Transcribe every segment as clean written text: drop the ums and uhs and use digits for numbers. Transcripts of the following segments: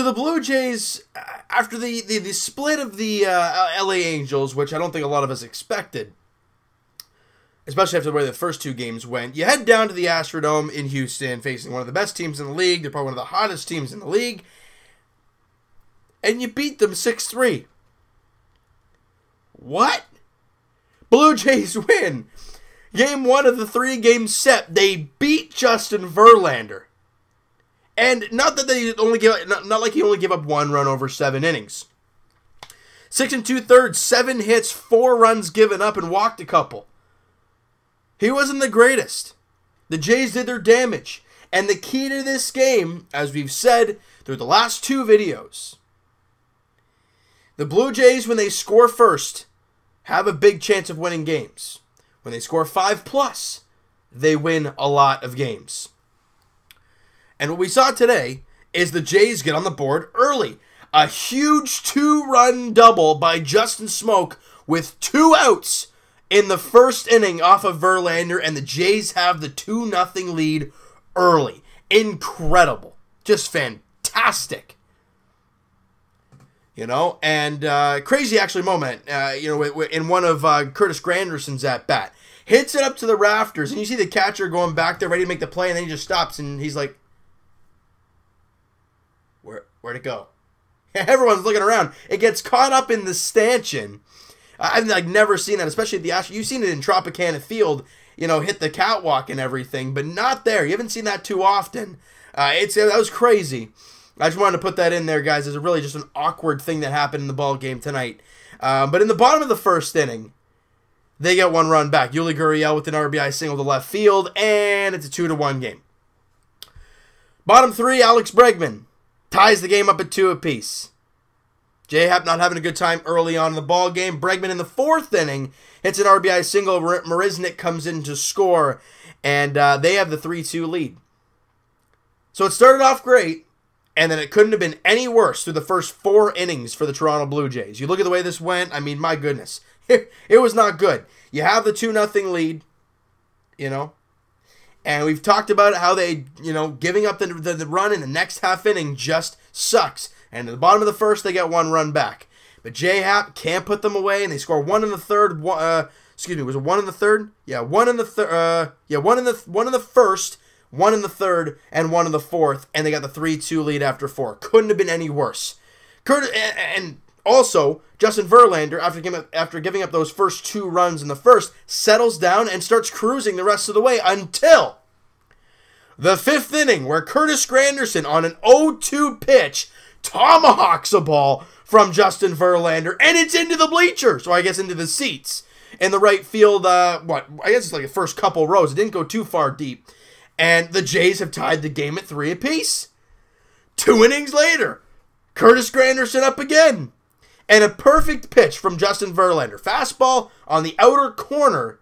So the Blue Jays, after the split of the LA Angels, which I don't think a lot of us expected, especially after the way the first two games went, you head down to the Astrodome in Houston, facing one of the best teams in the league. They're probably one of the hottest teams in the league. And you beat them 6-3. What? Blue Jays win. Game 1 of the 3-game set, they beat Justin Verlander. And not that they only not like he only gave up 1 run over 7 innings. 6 2/3, 7 hits, 4 runs given up, and walked a couple. He wasn't the greatest. The Jays did their damage. And the key to this game, as we've said through the last 2 videos, the Blue Jays, when they score first, have a big chance of winning games. When they score 5+, they win a lot of games. And what we saw today is the Jays get on the board early. A huge 2-run double by Justin Smoak with 2 outs in the first inning off of Verlander, and the Jays have the 2-0 lead early. Incredible. Just fantastic. You know, and crazy actually moment, in one of Curtis Granderson's at-bat. Hits it up to the rafters, and you see the catcher going back there ready to make the play, and then he just stops, and he's like, Where'd it go? Everyone's looking around. It gets caught up in the stanchion. I've never seen that, especially at the Astros. You've seen it in Tropicana Field, hit the catwalk and everything, but not there. You haven't seen that too often. That was crazy. I just wanted to put that in there, guys. It's really just an awkward thing that happened in the ball game tonight. But in the bottom of the first inning, they get 1 run back. Yuli Gurriel with an RBI single to left field, and it's a 2-1 game. Bottom 3, Alex Bregman ties the game up at 2 apiece. J-Happ not having a good time early on in the ball game. Bregman in the 4th inning hits an RBI single. Marisnick comes in to score, and they have the 3-2 lead. So it started off great, and then it couldn't have been any worse through the first 4 innings for the Toronto Blue Jays. You look at the way this went, I mean, my goodness. It was not good. You have the 2-0 lead, and we've talked about how they, giving up the run in the next half inning just sucks. And at the bottom of the first, they get 1 run back. But J-Happ can't put them away, and they score 1 in the third. Was it 1 in the third? Yeah, 1 in the third. 1 in the first, 1 in the third, and 1 in the 4th, and they got the 3-2 lead after 4. Couldn't have been any worse. And also, Justin Verlander, after giving up those first 2 runs in the first, settles down and starts cruising the rest of the way until the 5th inning, where Curtis Granderson, on an 0-2 pitch, tomahawks a ball from Justin Verlander, and it's into the bleachers, or I guess into the seats in the right field. I guess it's like the first couple rows. It didn't go too far deep, and the Jays have tied the game at 3 apiece. 2 innings later, Curtis Granderson up again, and a perfect pitch from Justin Verlander. Fastball on the outer corner.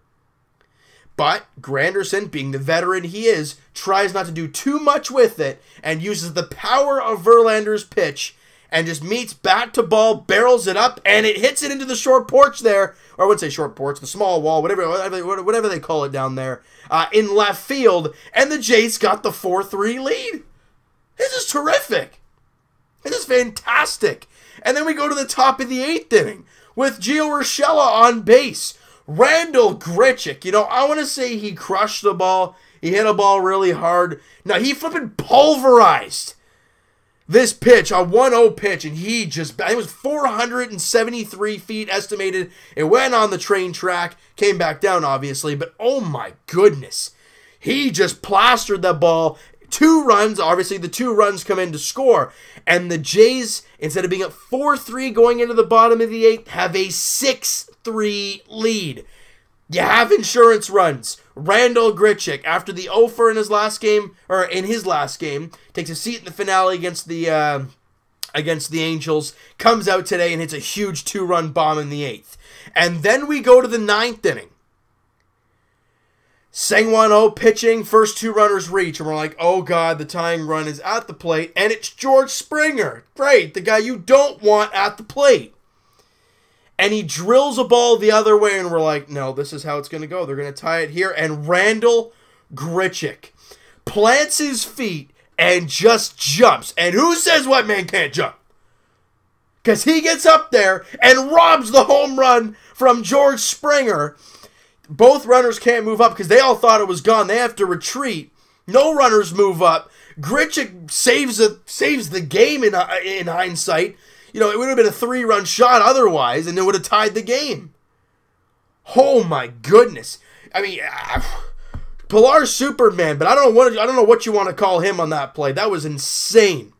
But Granderson, being the veteran he is, tries not to do too much with it and uses the power of Verlander's pitch and just meets bat to ball, barrels it up, and it hits it into the short porch there. Or I wouldn't say short porch, the small wall, whatever they call it down there, in left field. And the Jays got the 4-3 lead. This is terrific. This is fantastic. And then we go to the top of the 8th inning with Gio Urshela on base. Randall Grichuk, I want to say he crushed the ball. He hit a ball really hard. Now, he flipping pulverized this pitch, a 1-0 pitch, and it was 473 feet estimated. It went on the train track, came back down, obviously, but oh my goodness. He just plastered the ball. 2 runs, obviously the 2 runs come in to score, and the Jays, instead of being at 4-3 going into the bottom of the 8th, have a 6-3 lead. You have insurance runs. Randall Grichuk, after the 0-for in his last game, takes a seat in the finale against the Angels, comes out today and hits a huge 2-run bomb in the 8th. And then we go to the 9th inning. Sang-Won-Oh pitching, first 2 runners reach, and we're like, oh God, the tying run is at the plate, and it's George Springer. Great, the guy you don't want at the plate. And he drills a ball the other way, and we're like, no, this is how it's going to go. They're going to tie it here, and Randall Grichuk plants his feet and just jumps. And who says White Man can't jump? Because he gets up there and robs the home run from George Springer. Both runners can't move up because they all thought it was gone. They have to retreat. No runners move up. Grichuk saves the game in hindsight. You know, it would have been a 3-run shot otherwise, and it would have tied the game. Oh my goodness! I mean, Pilar Superman, but I don't know what you want to call him on that play. That was insane.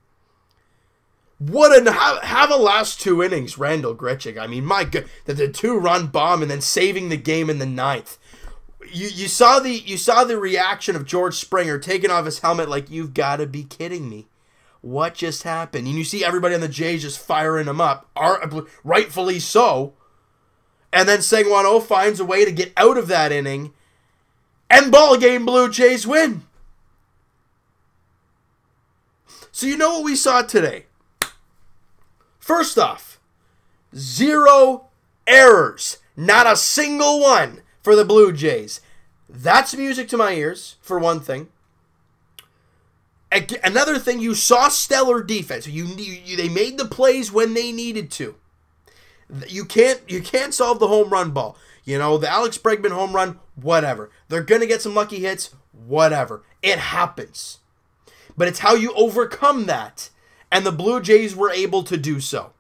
Have a last 2 innings, Randall Grichuk. I mean, my God, the 2-run bomb and then saving the game in the 9th. You saw the reaction of George Springer taking off his helmet like, you've got to be kidding me. What just happened? And you see everybody on the Jays just firing him up, rightfully so. And then Segwano finds a way to get out of that inning, and ball game Blue Jays win. So you know what we saw today? First off, 0 errors. Not a single one for the Blue Jays. That's music to my ears, for one thing. Another thing, you saw stellar defense. They made the plays when they needed to. You can't solve the home run ball. You know, the Alex Bregman home run, whatever. They're going to get some lucky hits, whatever. It happens. But it's how you overcome that. And the Blue Jays were able to do so.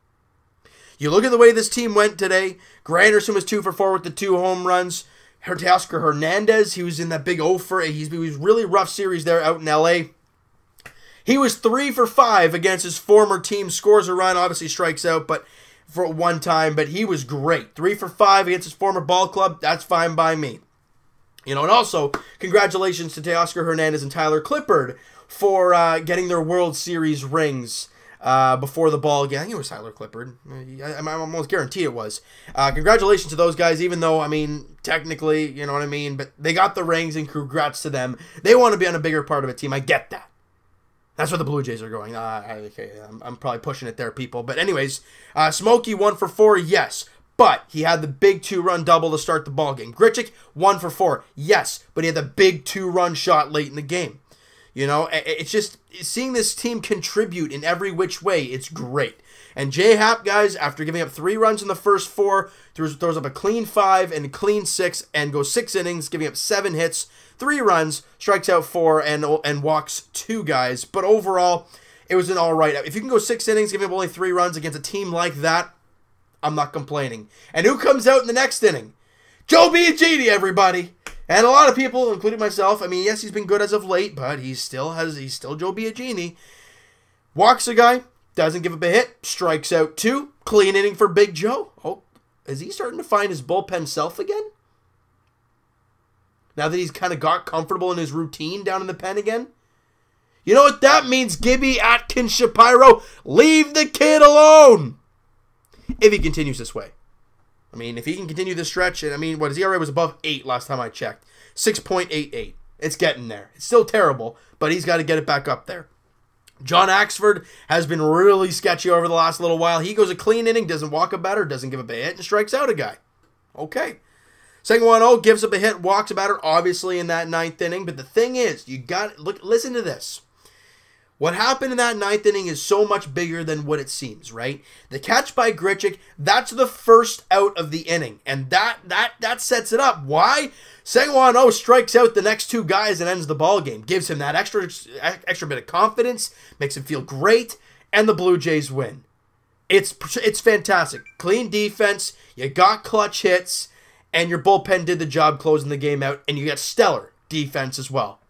You look at the way this team went today. Granderson was 2 for 4 with the 2 home runs. Teoscar Hernandez, he was in that big 0 for 8. He was really rough series there out in L.A. He was 3 for 5 against his former team. Scores a run, obviously strikes out, but for one time. But he was great. 3 for 5 against his former ball club. That's fine by me. You know, and also, congratulations to Teoscar Hernandez and Tyler Clippard for getting their World Series rings before the ball game. I think it was Tyler Clippard. I'm almost guaranteed it was. Congratulations to those guys, even though, I mean, technically, you know what I mean, but they got the rings, and congrats to them. They want to be on a bigger part of a team. I get that. That's where the Blue Jays are going. I'm probably pushing it there, people. But anyways, Smokey 1 for 4, yes. But he had the big 2-run double to start the ball game. Grichuk 1 for 4, yes. But he had the big 2-run shot late in the game. You know, it's just seeing this team contribute in every which way. It's great. And J-Hap, guys, after giving up 3 runs in the first 4, throws up a clean 5 and a clean 6 and goes 6 innings, giving up 7 hits, 3 runs, strikes out 4, and walks 2 guys. But overall, it was an all right. If you can go 6 innings, giving up only 3 runs against a team like that, I'm not complaining. And who comes out in the next inning? Joe Biagini, everybody. And a lot of people, including myself, I mean, yes, he's been good as of late, but he's still Joe Biagini. Walks a guy, doesn't give up a hit, strikes out 2, clean inning for Big Joe. Oh, is he starting to find his bullpen self again? Now that he's kind of got comfortable in his routine down in the pen again? You know what that means, Gibby Atkins Shapiro? Leave the kid alone! If he continues this way. I mean, if he can continue this stretch, and I mean, his ERA was above 8 last time I checked. 6.88. It's getting there. It's still terrible, but he's got to get it back up there. John Axford has been really sketchy over the last little while. He goes a clean inning, doesn't walk a batter, doesn't give up a hit, and strikes out a guy. Okay. Segwano gives up a hit, walks a batter, obviously in that 9th inning, but the thing is, listen to this. What happened in that 9th inning is so much bigger than what it seems, right? The catch by Grichuk, that's the first out of the inning, and that sets it up. Why? Segwano strikes out the next 2 guys and ends the ball game. Gives him that extra bit of confidence, makes him feel great, and the Blue Jays win. It's fantastic. Clean defense, you got clutch hits, and your bullpen did the job closing the game out, and you got stellar defense as well.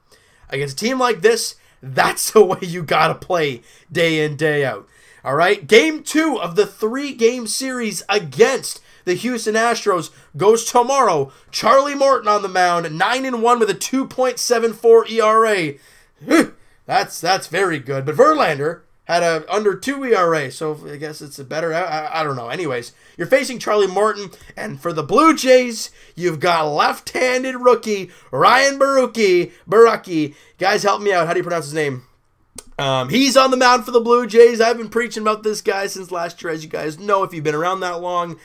Against a team like this, that's the way you gotta play day in, day out. All right? Game 2 of the 3-game series against the Houston Astros goes tomorrow. Charlie Morton on the mound, 9-1 with a 2.74 ERA. That's very good. But Verlander had a under 2 ERA, so I guess it's a better, I don't know. Anyways, you're facing Charlie Morton, and for the Blue Jays, you've got left-handed rookie Ryan Borucki. Guys, help me out. How do you pronounce his name? He's on the mound for the Blue Jays. I've been preaching about this guy since last year, as you guys know, if you've been around that long.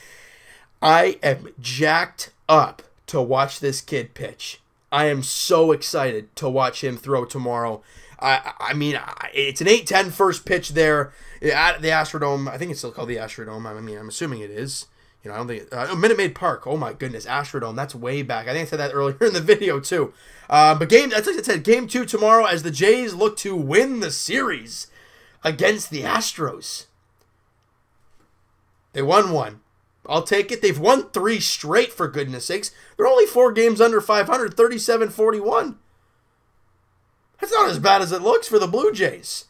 I am jacked up to watch this kid pitch. I am so excited to watch him throw tomorrow. I mean, it's an 8-10 first pitch there at the Astrodome. I think it's still called the Astrodome. I mean, I'm assuming it is. You know, I don't think Minute Maid Park. Oh my goodness, Astrodome. That's way back. I think I said that earlier in the video too. But that's like I said, game 2 tomorrow as the Jays look to win the series against the Astros. They won 1. I'll take it. They've won 3 straight, for goodness sakes. They're only 4 games under 500, 37-41. That's not as bad as it looks for the Blue Jays.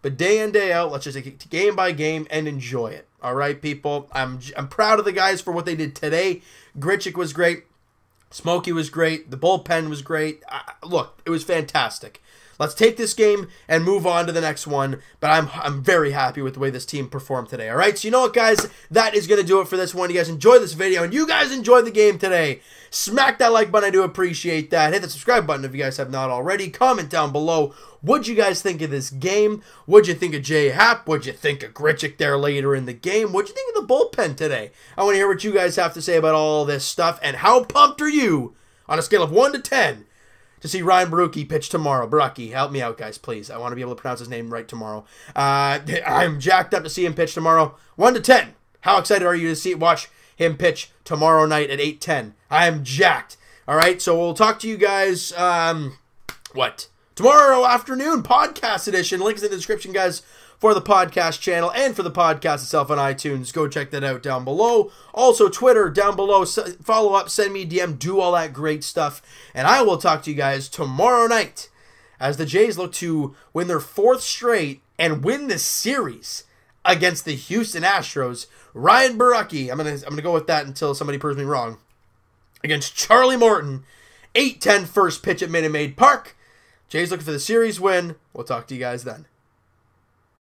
But day in, day out, let's just take it game by game and enjoy it. All right, people? I'm proud of the guys for what they did today. Grichuk was great. Smokey was great. The bullpen was great. Look, it was fantastic. Let's take this game and move on to the next one. But I'm very happy with the way this team performed today. All right, so you know what, guys? That is going to do it for this one. You guys enjoyed this video, and you guys enjoyed the game today. Smack that like button. I do appreciate that. Hit the subscribe button if you guys have not already. Comment down below. What'd you guys think of this game? What'd you think of J Happ? What'd you think of Grichuk there later in the game? What'd you think of the bullpen today? I want to hear what you guys have to say about all this stuff. And how pumped are you on a scale of 1 to 10 to see Ryan Borucki pitch tomorrow? Borucki, help me out, guys, please. I want to be able to pronounce his name right tomorrow. I'm jacked up to see him pitch tomorrow. 1 to 10. How excited are you to watch him pitch tomorrow night at 8:10? I am jacked. All right, so we'll talk to you guys, tomorrow afternoon, podcast edition. Links in the description, guys, for the podcast channel and for the podcast itself on iTunes. Go check that out down below. Also, Twitter down below. Follow up, send me a DM, do all that great stuff. And I will talk to you guys tomorrow night as the Jays look to win their 4th straight and win the series against the Houston Astros. Ryan Borucki, I'm gonna go with that until somebody proves me wrong, against Charlie Morton. 8-10 first pitch at Minute Maid Park. Jays looking for the series win. We'll talk to you guys then.